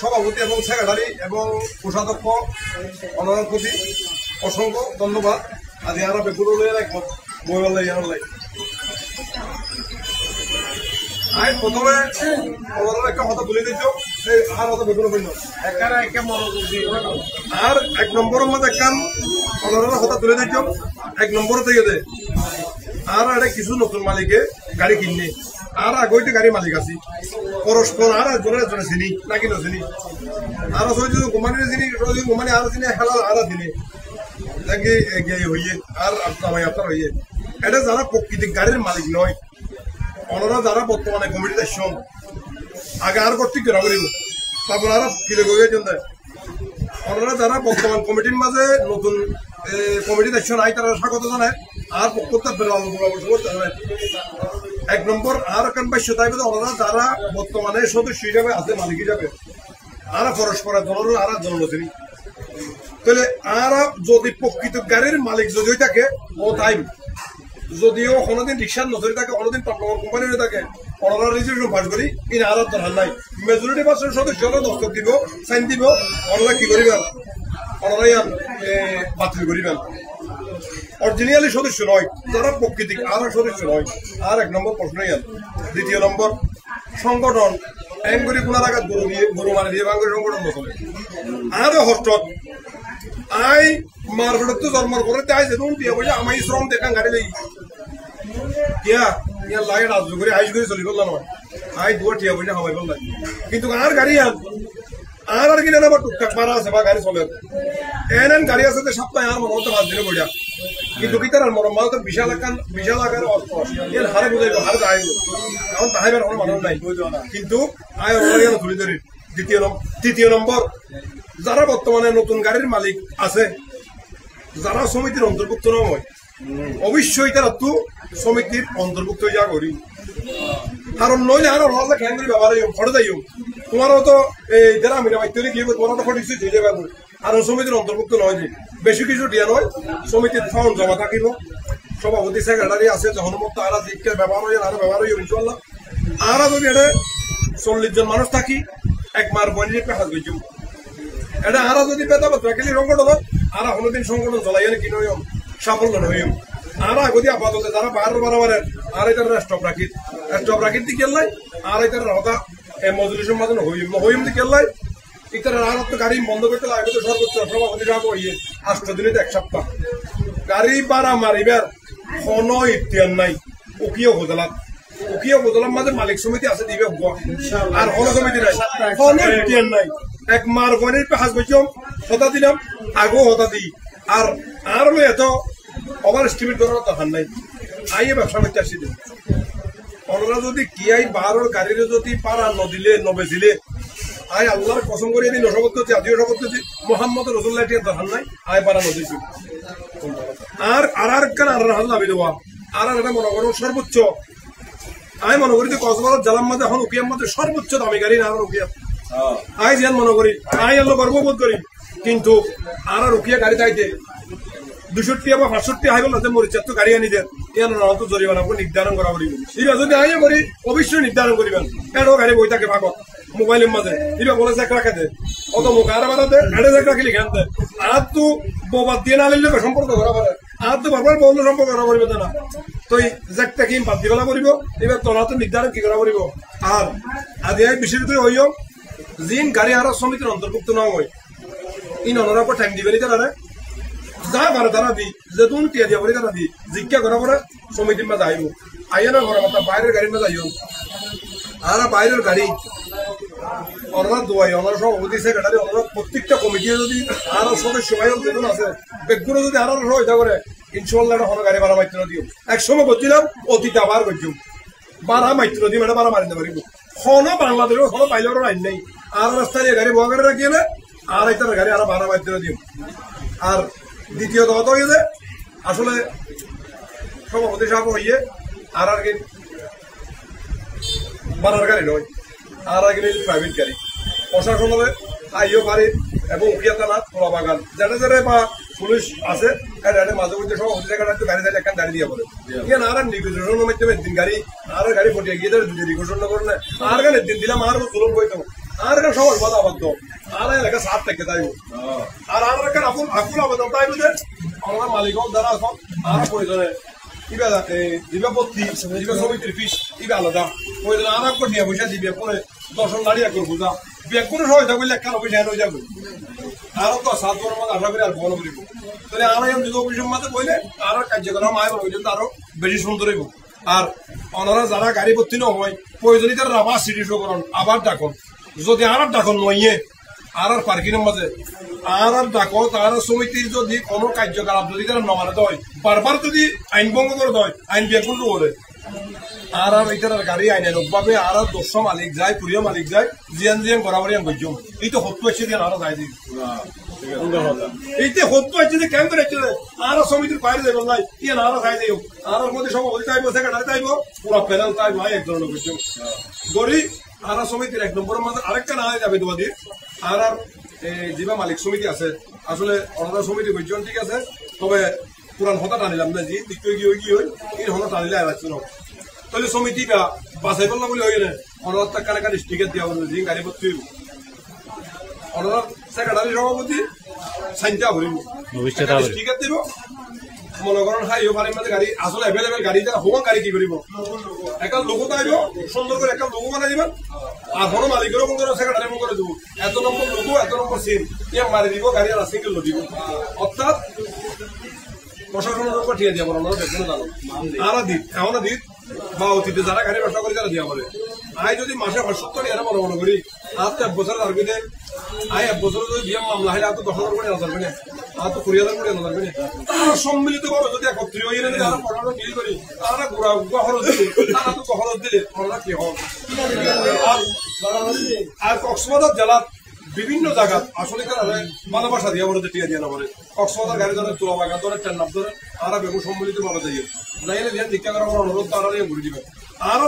সভাপতি এবং সেক্রেটারি এবং কোষাধ্যক্ষ অনার প্রতি অসংখ্য ধন্যবাদ। আজ আমরা বেগুলো লইয়া রাখবো বইওয়ালাই ইয়ারলাই আই প্রথমে ওনারা একটা কথা তুলে দিচ্ছ আর অত বেগুলো বলল আর এক নম্বরের মধ্যে একখান ওনারা কথা তুলে দিচ্ছ এক নম্বর থেকে দে আর এটা কিছু নতুন মালিকে গাড়ি কিনে আর আগইতে গাড়ি মালিক আছি পরস্পর আর জোরে জোরে চিনি নাকি চিনি আর যদি ঘুমানির চিনি ঘুমানি আর চিনি হেলাল আর চিনি নাকি হইয়ে আর আপনার হইয়ে এটা যারা প্রকৃতিক গাড়ির মালিক নয় ওনারা যারা বর্তমানে কমিটিতে শোন আগে আর কর্তৃক কেনা করিব তারপর আর ফিরে গিয়েছেন ওনারা যারা বর্তমান কমিটির মাঝে নতুন কমিটি দেখছেন আই তারা স্বাগত জানায় আর পক্ষতা পরামর্শ করতে জানায় এক নম্বর আর এখন বাস্য তাই ওনারা যারা বর্তমানে সদস্য হিসাবে আছে মালিক হিসাবে আর পরস্পরের জনের আর জন্মদিন তাহলে আর যদি প্রকৃত গাড়ির মালিক যদি থাকে ও টাইম যদিও কোনোদিন রিক্সার নজরে থাকে কোনোদিন টমটম কোম্পানি হয়ে থাকে ওনারা রেজিস্ট্রেশন পাস করি ইন আর দরকার নাই মেজরিটি পার্সেন্ট সদস্য দস্তক দিব সাইন দিব ওনারা কি করিবেন ওনারাই বাতিল করিবেন অরিজিনালি সদস্য নয় যারা প্রকৃতিক আর সদস্য নয় আর এক নম্বর প্রশ্নই আর দ্বিতীয় নম্বর সংগঠন এঙ্গুরি কোনার আঘাত গরু মানে দিয়ে বাঙ্গুরি সংগঠন নচলে আর হস্টত আই মারফেট তো জন্ম করে তাই যেমন দিয়ে বলে আমি শ্রম দেখান গাড়ি লাগি কিয়া ইয়া লাগে রাজ্য করে আইস করে চলি বললাম আই দুয়া টিয়া বলে হামাই বললাম কিন্তু আর গাড়ি আর কিনে না টুকটাক মারা আছে বা গাড়ি চলে এন গাড়ি আছে সপ্তাহে আর মনে হতে পাঁচ দিনে বইয়া কিন্তু কি তার মরম তো বিশাল আকার অস্ত্র এর হারে বুঝাইব হারে যাইব এখন তাহাইবার কোনো মানুষ নাই কিন্তু আয় তুলি ধরি তৃতীয় নম্বর যারা বর্তমানে নতুন গাড়ির মালিক আছে যারা সমিতির অন্তর্ভুক্ত নয় অবশ্যই তারা তো সমিতির অন্তর্ভুক্ত যা করি কারণ নইলে আরো হলে খেয়াল করি ব্যবহার ফটো যাই তোমারও তো এই যারা আমি বাইতে গিয়ে তোমার তো ফটো দিয়ে যাবে আর সমিতির অন্তর্ভুক্ত নয় যে বেশি কিছু দিয়া নয় সমিতির ফর্ম জমা থাকিব সভাপতি সেক্রেটারি আছে যখন মতো আর দিককে ব্যবহার হয়ে আরো ব্যবহার হয়ে ইনশাল্লাহ আর যদি এটা 40 জন মানুষ থাকি এক মার বইনি পেহাজ গেছি এটা আর যদি পেতা প্রাকৃতিক সংগঠন আর কোনোদিন সংগঠন চলাই কি নয় সাফল্য নয় আর আগদি আপাতত যারা বারবার আর এটার স্টপ রাখিত দিকে লাই আর এটার হতা মজলিসের মাঝে হইম দিকে লাই ইতার আর তো গাড়ি বন্ধ করতে লাগবে তো সর্বোচ্চ সভাপতি সাহেব হইয়ে 8 দিনে 1 সপ্তাহ গাড়ি বাড়া মারিবার কোনো ইতিহাস নাই উকিও বোঝালাম মাঝে মালিক সমিতি আছে দিবে আর কোনো সমিতি নাই কোনো ইতিহাস নাই এক মার গণের পেহাজ বইছম হতা দিলাম আগো হতা দিই আর এত ওভার এস্টিমেট করার দরকার নাই আইয়ে ব্যবসা করতে আসি দিন ওনারা যদি কি আই বারোর গাড়ির যদি পারা নদিলে নবে দিলে আই আল্লাহর কসম করিয়ে দিই নসবত করছি আদিও সবত করছি মোহাম্মদ রসুল্লাহ টিয়ার দরকার নাই আয় পারা নদীছি আর হাল্লাবি দেওয়া আর এটা মনে করো সর্বোচ্চ আমি মনে করি যে কক্সবাজার জেলার মধ্যে এখন উকিয়ার মধ্যে সর্বোচ্চ দামি গাড়ি না আর উকিয়া আই যেন মনে করি আই আল্লাহ গর্ববোধ করি কিন্তু আর উকিয়া গাড়ি চাইতে 200 বা 500 হাই বল মরিচার তো গাড়ি আনি দেন ইয়ান তো জরিমানা নির্ধারণ করা করিব এবার যদি আইয়া করি অবশ্যই নির্ধারণ করিবেন এটাও গাড়ি বই থাকে ভাগত মোবাইলের মাঝে এবার বলে চেক রাখে দে অত মুখ আর বাধা এড়ে চেক রাখিলি খেলতে দে আর তো বোবাদ দিয়ে না লিখলে সম্পর্ক করা পারে আর তো বারবার বন্ধ সম্পর্ক করা করিবে না তো চেকটা কি বাদ দিবেলা করিব এবার তোলা তো নির্ধারণ কি করা করিব আর আদি বিশেষ করে হইও যিন গাড়ি আর সমিতির অন্তর্ভুক্ত না হয় ইন অনরা পর টাইম দিবেনি তারা যা পারে তারা দি যেতুন টিয়া দিয়া বলি তারা দি জিজ্ঞা করা পরে সমিতির মাঝে আইব আইয়া না ঘরে মাথা বাইরের গাড়ির মাঝে আইও আর বাইরের গাড়ি ওনারা দোয়াই ওনারা সভাপতি সেক্রেটারি ওনারা প্রত্যেকটা কমিটি যদি আর সদস্য ভাই যেমন আছে বেগুলো যদি আর হইতা করে ইনশাল্লাহ কোনো গাড়ি ভাড়া মাইত্র দিও একসময় করছিলাম অতীত আবার করছিলাম ভাড়া মাইত্র দিই মানে ভাড়া মারিতে পারিব কোনো বাংলাদেশের কোনো পাইলেরও আইন নেই আর রাস্তায় গাড়ি বয়া গাড়ি রাখিয়ে আর এইটার গাড়ি আর ভাড়া মাইত্র দিও আর দ্বিতীয় কথা হয়েছে আসলে সভাপতি সাহেব হইয়ে আর কি বাড়ার গাড়ি নয় আর প্রাইভেট গাড়ি প্রশাসনের আইও পারি এবং উকিয়া থানা খোলা বাগান যেটা বা পুলিশ আছে মাঝে মধ্যে সভাপতি জায়গাটা গাড়ি যাই একটা গাড়ি দিয়ে বলে ইয়ান আর নিগোসিয়েশনের মাধ্যমে দিন গাড়ি আর গাড়ি ফটিয়ে গিয়ে যদি নিগোসিয়েশন করে না আর গাড়ি দিন দিলাম আর চলুন বইতো আর একটা সবার কথা আবদ্ধ আর এলাকা সাত থেকে তাই আর একটা আকুল আবদ্ধ তাই বুঝে আমরা মালিক যারা এখন আর প্রয়োজনে ইবা দিবাপত্তি দিবা সমিতির ফিস ইবা আলাদা প্রয়োজনে আর একবার নিয়ে পয়সা দিবে পরে দর্শন দাঁড়িয়ে করবো যা বিয়ে কোনো সময় থাকবে একটা পয়সা হয়ে যাবে আরো তো 7 বছর মধ্যে আশা করি আর বড় করিব তাহলে আর যদি অফিসের মাঝে বইলে আর কার্যক্রম আয় পর্যন্ত আরো বেশি সুন্দর হইব আর ওনারা যারা গাড়ি ভর্তি ন হয় প্রয়োজনীয় তারা আবার সিটি শো করেন আবার ডাকন যদি আর ডাকন নইয়ে আর পার্কিংয়ের মাঝে আর ডাকো তার সমিতির যদি কোনো কার্যকলাপ যদি তারা নমানে হয় বারবার যদি আইন ভঙ্গ করে দেয় আইন বিয়াকুল করে আর এটার গাড়ি আইনে লোকভাবে আর 10 মালিক যায় পুরিয়া মালিক যায় জিয়ান বরাবরই আমি বুঝলাম এই তো হত্যা হচ্ছে দিয়ে আরো যাই দিই এইতে হত্যা হচ্ছে যে কেন করে আর সমিতির বাইরে যাবেন নাই ইয়ে আরো যাই দিও আর মধ্যে সভাপতি চাইবো সেক্রেটারি চাইবো পুরা প্যানেল চাইবো এক ধরনের বুঝলাম গড়ি আর সমিতির 1 নম্বরের মধ্যে আরেকটা না যাবে তোমাদের আর জিবা মালিক সমিতি আছে আসলে অনারা সমিতি বুঝছেন ঠিক আছে তবে পুরান হতা টানিলাম না জি দ্বিতীয় কি হই এই হতা টানিলে আর আসছে না তাহলে সমিতি বাছাই করলাম বলে হয়ে না অনার টাকা ডিস্ট্রিক্টের দেওয়া বলে যে গাড়ি ভর্তি হইব অনার সেক্রেটারি সভাপতি সাইনটা ভরিব ডিস্ট্রিক্টের দিব মনে করেন হাইও বাড়ির মধ্যে গাড়ি আসলে অ্যাভেলেবেল গাড়ি যারা হোক গাড়ি কি করিব একটা লোক আইব সুন্দর করে একটা লোক বানাই দিবেন আর কোনো মালিকেরও মন করে সেক্রেটারি মন করে দেবো এত নম্বর লোক এত নম্বর সিন ইয়ে মারি দিব গাড়ি আর সিঙ্গেল দিব অর্থাৎ প্রশাসনের উপর ঠিয়ে দিয়ে আমরা দেখুন জানো আরা দিত এমন দিত বা অতীতে যারা গাড়ি ব্যবসা করে তারা দিয়া বলে আই যদি মাসে 70 এরা মনে করি আর তো 1 বছর লাগবে না আই 1 বছর যদি বিয়ে মামলা হয় আর তো 10,000 করে না যাবে না আর তো 20,000 করে না যাবে না তারা সম্মিলিত ভাবে যদি একত্রিত হয়ে গেলে যারা পড়ানো মিল করি তারা গুড়া খরচ দিলে তারা তো খরচ দিলে আমরা কি হবে আর কক্সবাজার জেলা বিভিন্ন জায়গা আসলে ভালোবাসা দিয়ে বলে টিয়া দিয়ে না বলে কক্সবাজার গাড়ি ধরে তোলা বাগান ধরে টেন্ডার ধরে আর বেগুন সম্মিলিত ভাবে যাই যাইলে দিয়ে দীক্ষা করার অনুরোধ তারা ঘুরে দিবে আর